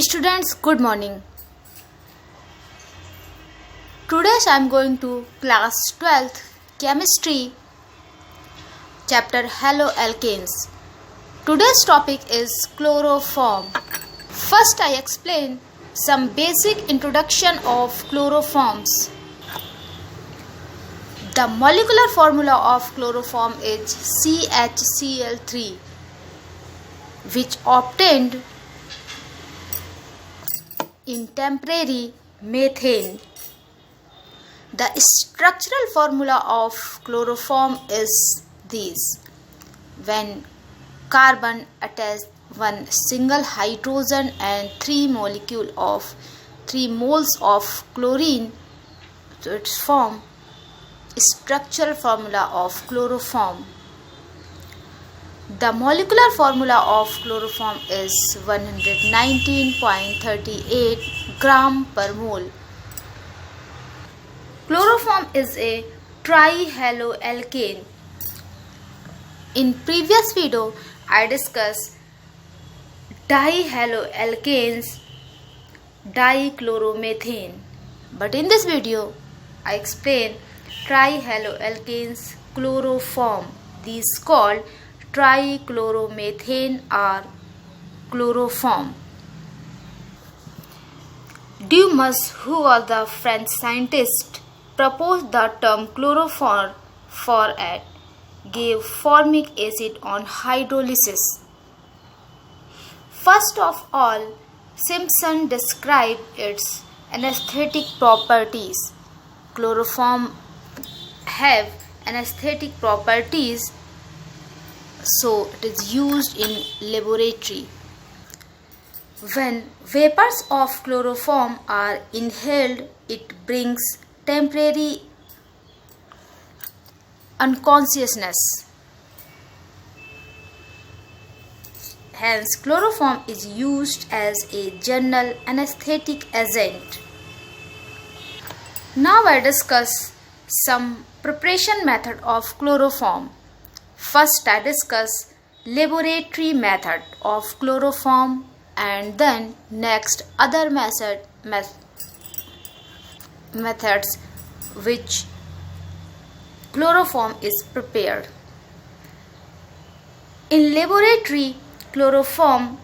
Students, good morning. Today I am going to class 12th chemistry chapter haloalkanes. Today's topic is chloroform. First I explain some basic introduction of chloroforms. The molecular formula of chloroform is CHCl3, which obtained in temporary methane. The structural formula of chloroform is this. When carbon attaches one single hydrogen and 3 moles of chlorine to its form, structural formula of chloroform. The molecular formula of chloroform is 119.38 gram per mole. Chloroform is a trihaloalkane. In previous video, I discussed dihaloalkanes, dichloromethane. But in this video, I explain trihaloalkanes chloroform. These called trichloromethane or chloroform. Dumas, who was the French scientist, proposed the term chloroform for it gave formic acid on hydrolysis. First of all, Simpson described its anesthetic properties. Chloroform have anesthetic properties, so it is used in laboratory. When vapors of chloroform are inhaled, it brings temporary unconsciousness. Hence, chloroform is used as a general anesthetic agent. Now I discuss some preparation method of chloroform. First I discuss laboratory method of chloroform, and then next other methods which chloroform is prepared. In laboratory, chloroform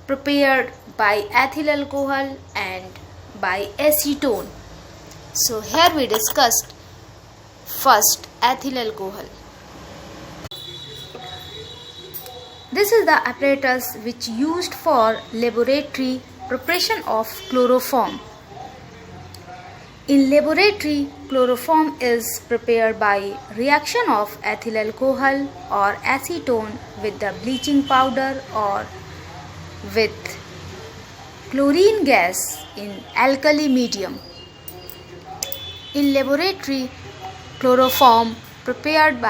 prepared by ethyl alcohol and by acetone. So here we discussed first ethyl alcohol. This is the apparatus which used for laboratory preparation of chloroform. In laboratory, chloroform is prepared by reaction of ethyl alcohol or acetone with the bleaching powder or with chlorine gas in alkali medium. In laboratory, chloroform prepared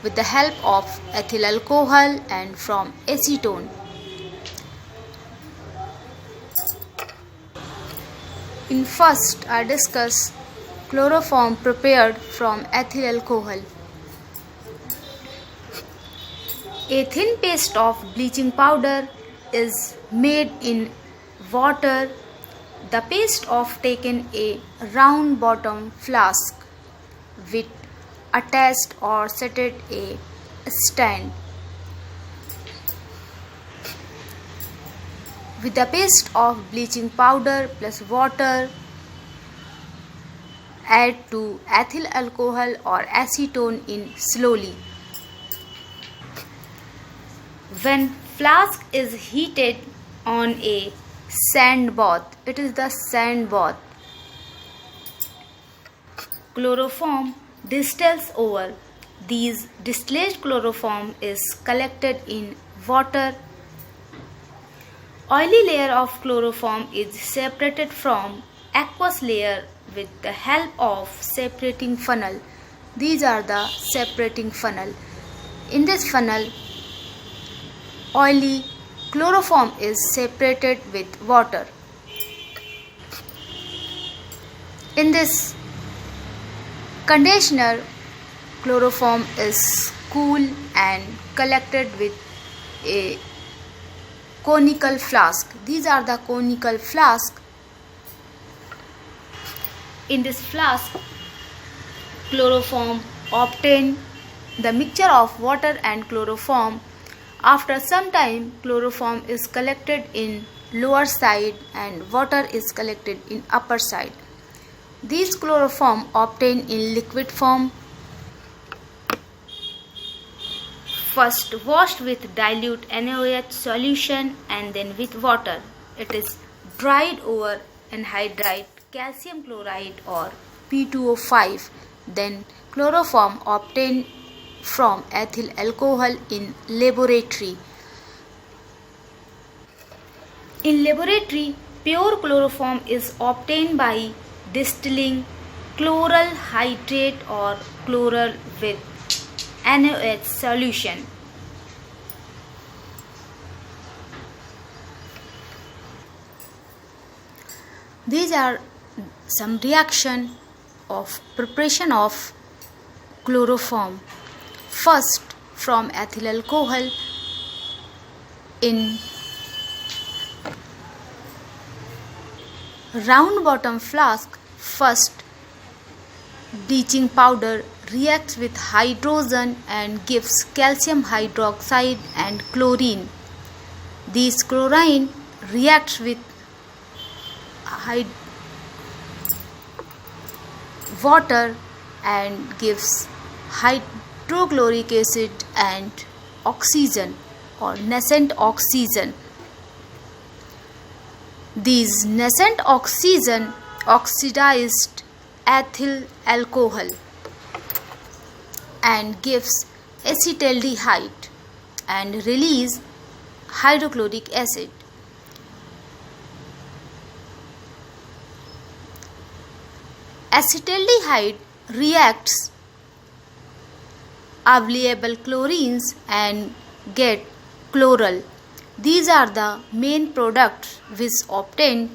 with the help of ethyl alcohol and from acetone. In first, I discuss chloroform prepared from ethyl alcohol. A thin paste of bleaching powder is made in water. The paste of taken a round bottom flask with attached or set a stand. With the paste of bleaching powder plus water, add to ethyl alcohol or acetone in slowly. When flask is heated on a sand bath, it is the sand bath, chloroform distills over. These distilled chloroform is collected in water. Oily layer of chloroform is separated from aqueous layer with the help of separating funnel. These are the separating funnel. In this funnel, oily chloroform is separated with water. In this conditioner, chloroform is cool and collected with a conical flask. These are the conical flask. In this flask, chloroform obtained the mixture of water and chloroform. After some time, chloroform is collected in lower side and water is collected in upper side. These chloroform obtained in liquid form, first washed with dilute NaOH solution and then with water. It is dried over anhydride calcium chloride or P2O5. Then chloroform obtained from ethyl alcohol in laboratory. In laboratory, pure chloroform is obtained by distilling chloral hydrate or chloral with NaOH solution. These are some reaction of preparation of chloroform. First, from ethyl alcohol in round bottom flask, first bleaching powder reacts with hydrogen and gives calcium hydroxide and chlorine. These chlorine reacts with water and gives hydrochloric acid and oxygen or nascent oxygen. These nascent oxygen oxidized ethyl alcohol and gives acetaldehyde and release hydrochloric acid. Acetaldehyde reacts available chlorines and get chloral. These are the main products which obtain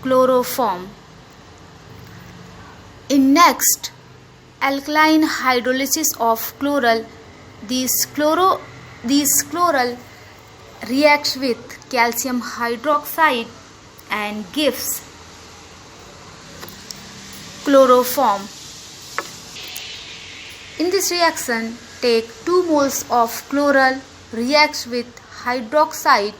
chloroform. In next, alkaline hydrolysis of chloral, these chloral reacts with calcium hydroxide and gives chloroform. In this reaction, take 2 moles of chloral, reacts with hydroxide,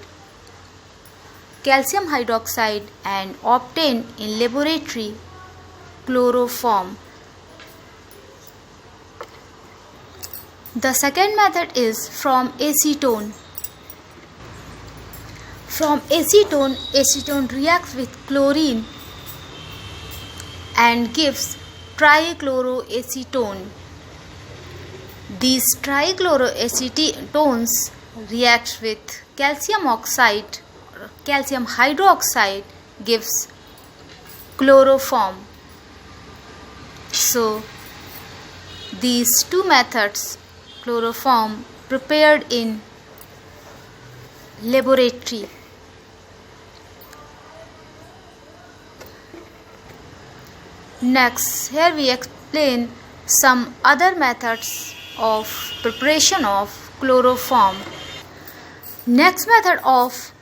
calcium hydroxide and obtain in laboratory chloroform. The second method is from acetone. From acetone, acetone reacts with chlorine and gives trichloroacetone. These trichloroacetones react with calcium oxide, calcium hydroxide gives chloroform. So, these two methods, chloroform prepared in laboratory. Next, here we explain some other methods of preparation of chloroform. Next method of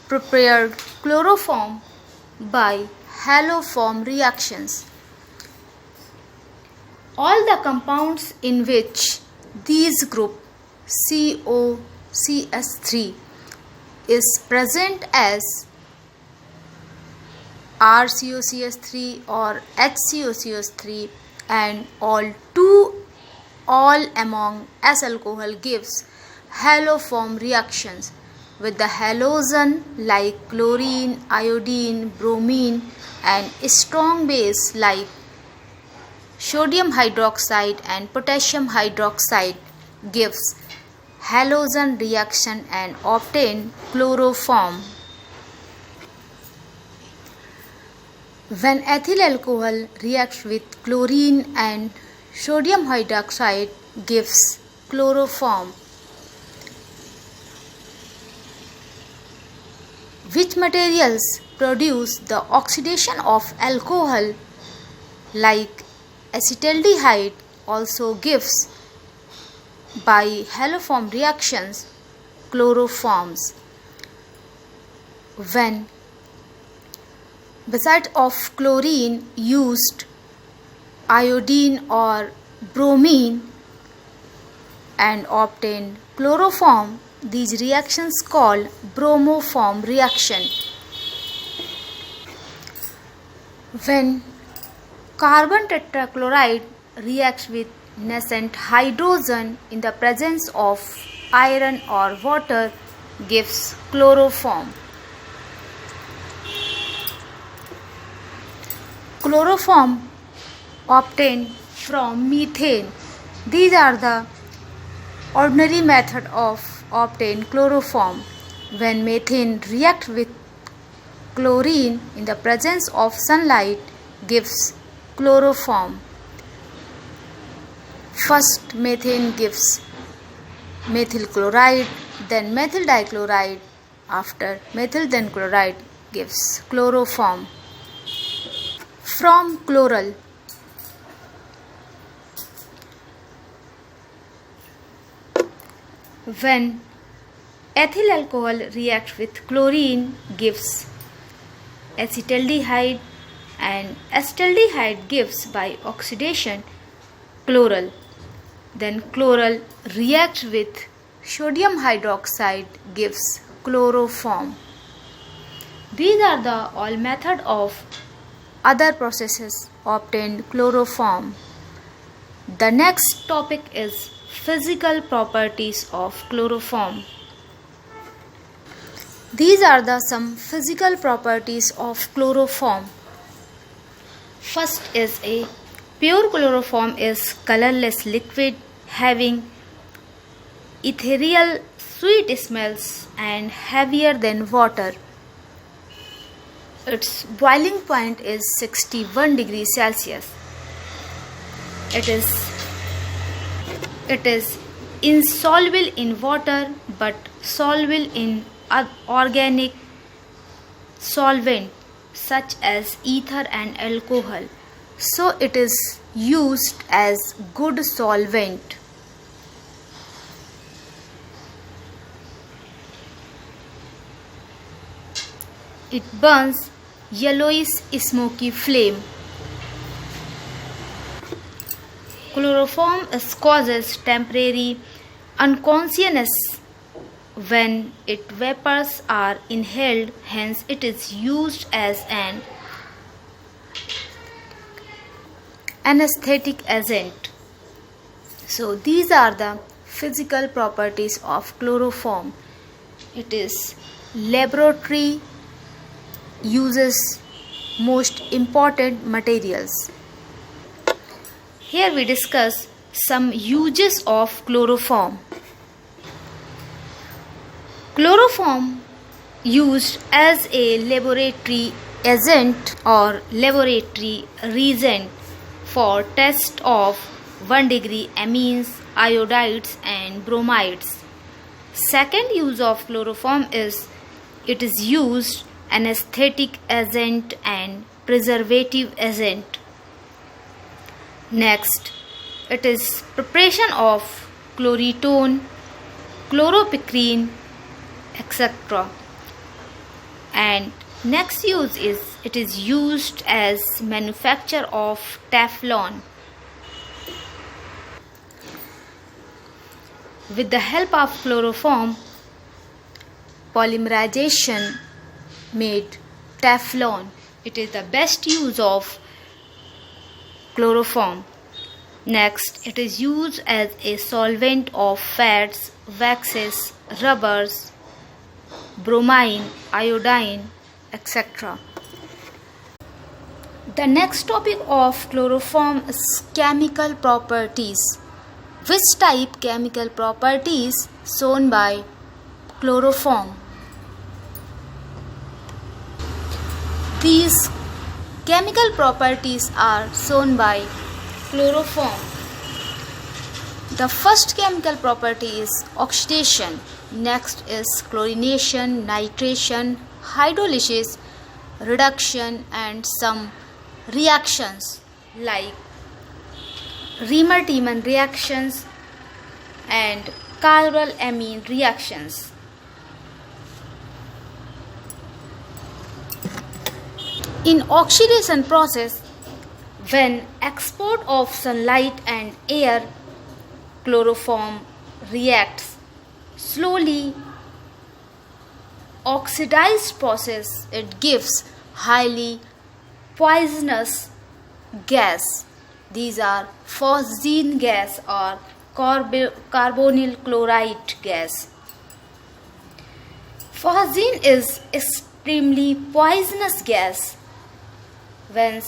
prepared chloroform by haloform reactions. All the compounds in which these group COCS3 is present as RCOCS3 or HCOCS3 and all among S alcohol gives haloform reactions with the halogen like chlorine, iodine, bromine and strong base like sodium hydroxide and potassium hydroxide gives halogen reaction and obtain chloroform. When ethyl alcohol reacts with chlorine and sodium hydroxide gives chloroform. Which materials produce the oxidation of alcohol like acetaldehyde also gives by haloform reactions, chloroforms. When beside of chlorine used iodine or bromine and obtained chloroform, these reactions called bromoform reaction. When carbon tetrachloride reacts with nascent hydrogen in the presence of iron or water, gives chloroform. Chloroform obtained from methane. These are the ordinary method of obtain chloroform. When methane reacts with chlorine in the presence of sunlight, gives chloroform. First methane gives methyl chloride, then methyl dichloride. After methyl then chloride gives chloroform. From chloral. When ethyl alcohol reacts with chlorine, gives acetaldehyde, and acetaldehyde gives by oxidation chloral. Then chloral reacts with sodium hydroxide, gives chloroform. These are the all method of other processes obtained chloroform. The next topic is physical properties of chloroform. These are the some physical properties of chloroform. First is a pure chloroform is colorless liquid having ethereal sweet smells and heavier than water. Its boiling point is 61 degrees Celsius. It is insoluble in water but soluble in organic solvent such as ether and alcohol. So it is used as good solvent. It burns yellowish smoky flame. Chloroform causes temporary unconsciousness when its vapors are inhaled, hence it is used as an anesthetic agent. So these are the physical properties of chloroform. It is laboratory uses most important materials. Here we discuss some uses of chloroform. Chloroform used as a laboratory agent or laboratory reagent for test of 1-degree amines, iodides and bromides. Second use of chloroform is it is used anesthetic agent and preservative agent. Next, it is preparation of chloritone, chloropicrin, etc. And next use is it is used as manufacture of Teflon. With the help of chloroform, polymerization made Teflon. It is the best use of chloroform. Next, it is used as a solvent of fats, waxes, rubbers, bromine, iodine, etc. The next topic of chloroform is chemical properties. Which type chemical properties shown by chloroform? These chemical properties are shown by chloroform. The first chemical property is oxidation. Next is chlorination, nitration, hydrolysis, reduction and some reactions like Riemann-Tiemann reactions and chiral amine reactions. In oxidation process, when export of sunlight and air, chloroform reacts slowly. Oxidized process, it gives highly poisonous gas. These are phosgene gas or carbonyl chloride gas. Phosgene is extremely poisonous gas when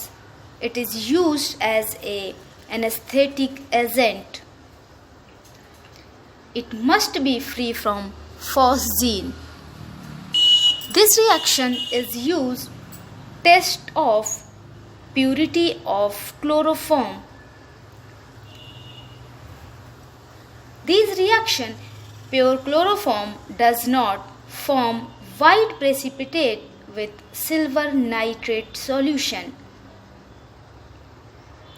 it is used as an anesthetic agent. It must be free from phosgene. This reaction is used test of purity of chloroform. These reaction, pure chloroform does not form white precipitate with silver nitrate solution,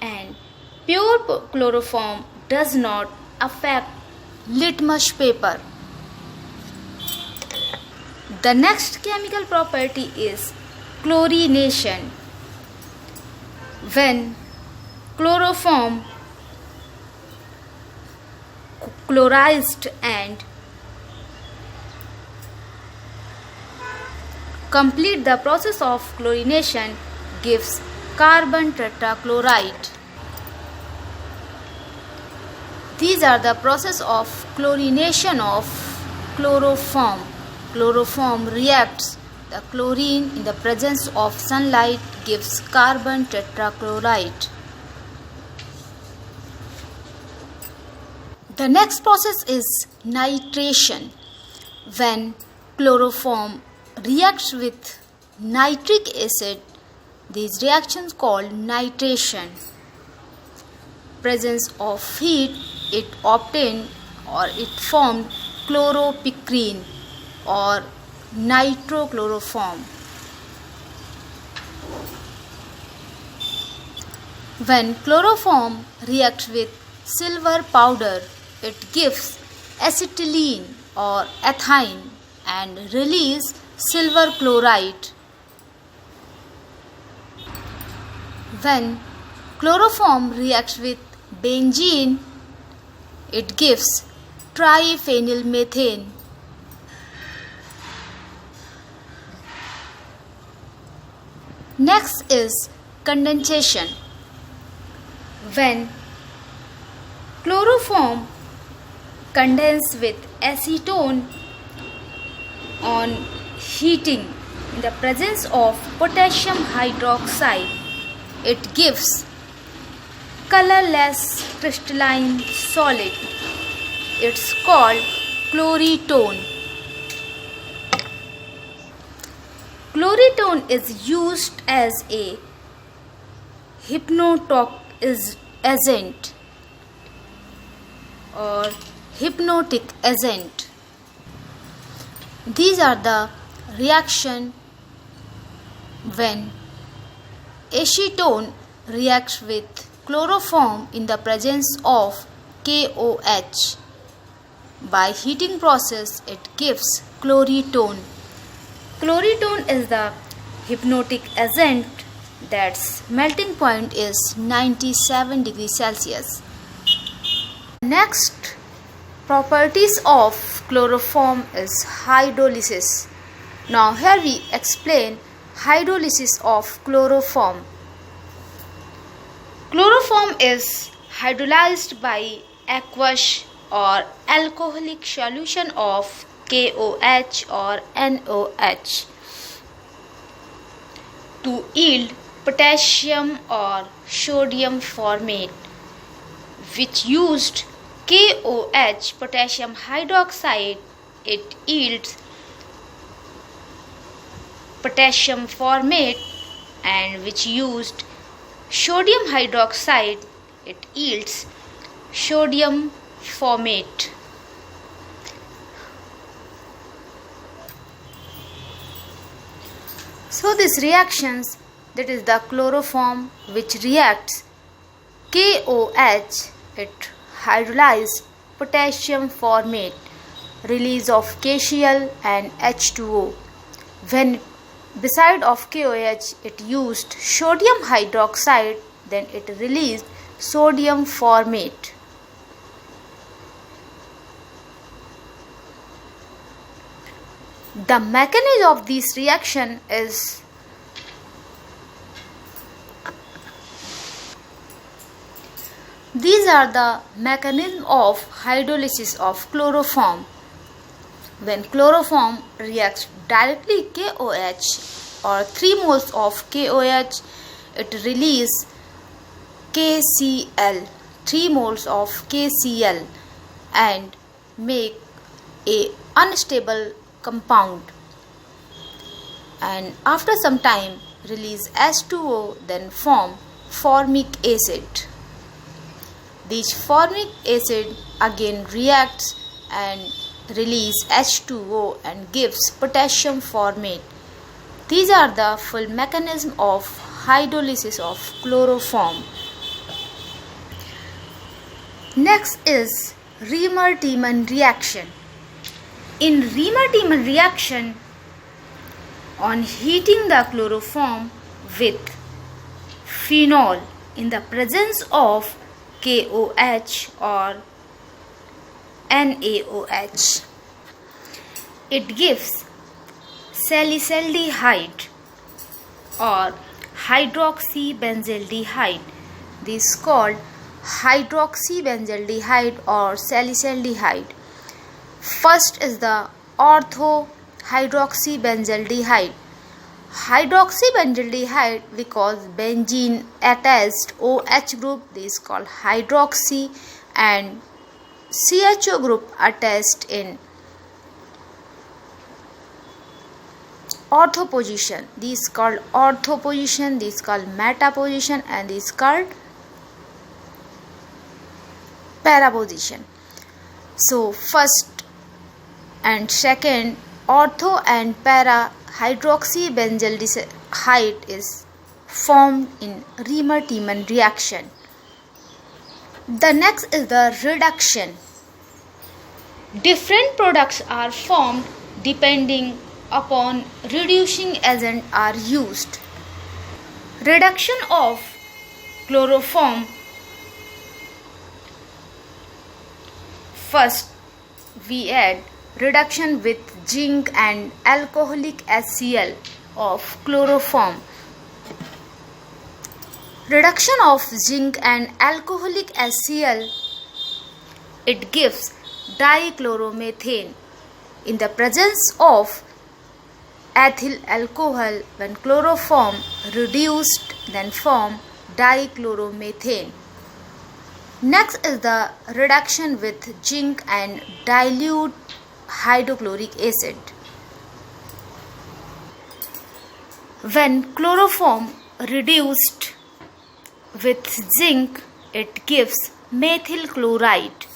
and pure chloroform does not affect litmus paper. The next chemical property is chlorination. When chloroform chlorized and complete the process of chlorination gives carbon tetrachloride. These are the process of chlorination of chloroform. Chloroform reacts the chlorine in the presence of sunlight gives carbon tetrachloride. The next process is nitration. When chloroform reacts with nitric acid, these reactions called nitration. Presence of heat, it obtained or it formed chloropicrin or nitrochloroform. When chloroform reacts with silver powder, it gives acetylene or ethine and release silver chloride. When chloroform reacts with benzene, it gives triphenylmethane. Next is condensation. When chloroform condenses with acetone on heating in the presence of potassium hydroxide, it gives colorless crystalline solid. It's called chloritone. Chloritone is used as a hypnotic agent or hypnotic agent. These are the reaction when acetone reacts with chloroform in the presence of KOH. By heating process, it gives chloritone. Chloritone is the hypnotic agent that's melting point is 97 degrees Celsius. Next properties of chloroform is hydrolysis. Now here we explain hydrolysis of chloroform. Chloroform is hydrolyzed by aqueous or alcoholic solution of KOH or NOH to yield potassium or sodium formate, which used KOH potassium hydroxide, it yields potassium formate, and which used sodium hydroxide, it yields sodium formate. So these reactions, that is the chloroform which reacts KOH, it hydrolyzed potassium formate, release of KCl and H2O. When beside of KOH it used sodium hydroxide, then it released sodium formate. The mechanism of this reaction is these are the mechanism of hydrolysis of chloroform. When chloroform reacts directly KOH or 3 moles of KOH, it releases KCl, 3 moles of KCl, and make a unstable compound, and after some time release H2O, then form formic acid. This formic acid again reacts and release H2O and gives potassium formate. These are the full mechanism of hydrolysis of chloroform. Next is Riemer-Tiemann reaction. In Riemer-Tiemann reaction, on heating the chloroform with phenol in the presence of KOH or NaOH, it gives salicylaldehyde or hydroxybenzaldehyde. This is called hydroxybenzaldehyde or salicylaldehyde. First is the ortho-hydroxybenzaldehyde. Hydroxybenzaldehyde, because benzene attached OH group, this is called hydroxy, and CHO group attached in ortho position. This is called ortho position, this is called meta position, and this is called para position. So first and second, ortho and para hydroxybenzaldehyde is formed in Riemer-Tiemann reaction. The next is the reduction. Different products are formed depending upon reducing agent are used. Reduction of chloroform. First, we add reduction with zinc and alcoholic HCl of chloroform. Reduction of zinc and alcoholic HCl, it gives dichloromethane. In the presence of ethyl alcohol, when chloroform reduced, then form dichloromethane. Next is the reduction with zinc and dilute hydrochloric acid. When chloroform reduced with zinc, it gives methyl chloride.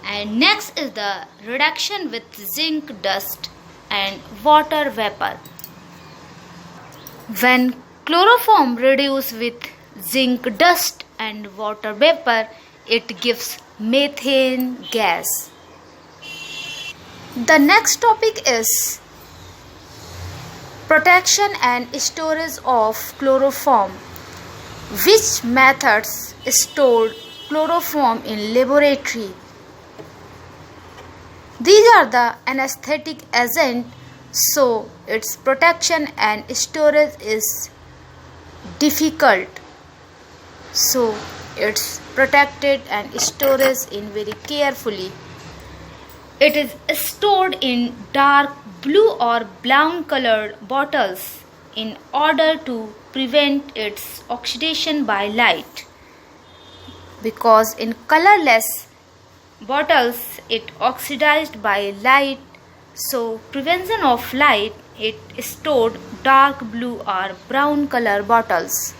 And next is the reduction with zinc dust and water vapor. When chloroform reduced with zinc dust and water vapor, it gives methane gas. The next topic is protection and storage of chloroform. Which methods stored chloroform in laboratory? These are the anesthetic agent, so its protection and storage is difficult. So it's protected and stored in very carefully. It is stored in dark blue or brown colored bottles in order to prevent its oxidation by light, because in colorless bottles it oxidized by light, so prevention of light, it stored dark blue or brown color bottles.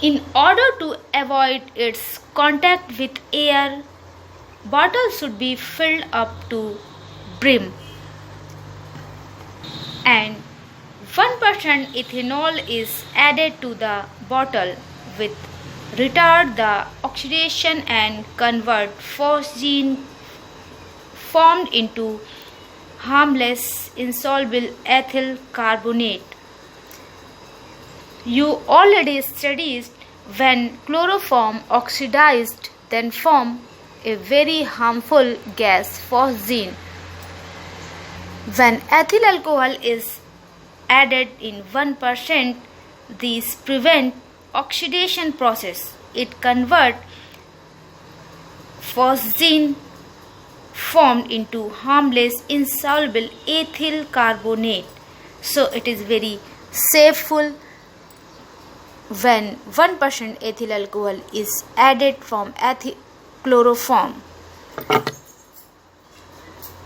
In order to avoid its contact with air, bottles should be filled up to brim, and 1% ethanol is added to the bottle with retard the oxidation and convert phosgene formed into harmless insoluble ethyl carbonate. You already studied when chloroform oxidized then form a very harmful gas phosgene. When ethyl alcohol is added in 1%, these prevent oxidation process. It convert phosgene formed into harmless insoluble ethyl carbonate. So it is very safeful when 1% ethyl alcohol is added from chloroform.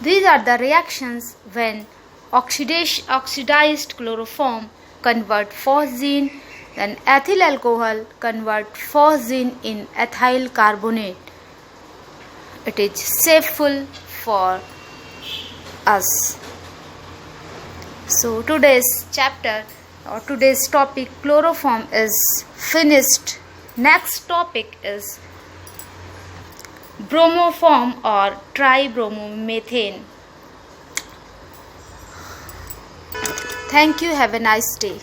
These are the reactions when oxidized chloroform convert phosgene, then ethyl alcohol convert phosgene in ethyl carbonate. It is safeful for us. So today's chapter or today's topic chloroform is finished. Next topic is bromoform or tribromomethane. Thank you. Have a nice day.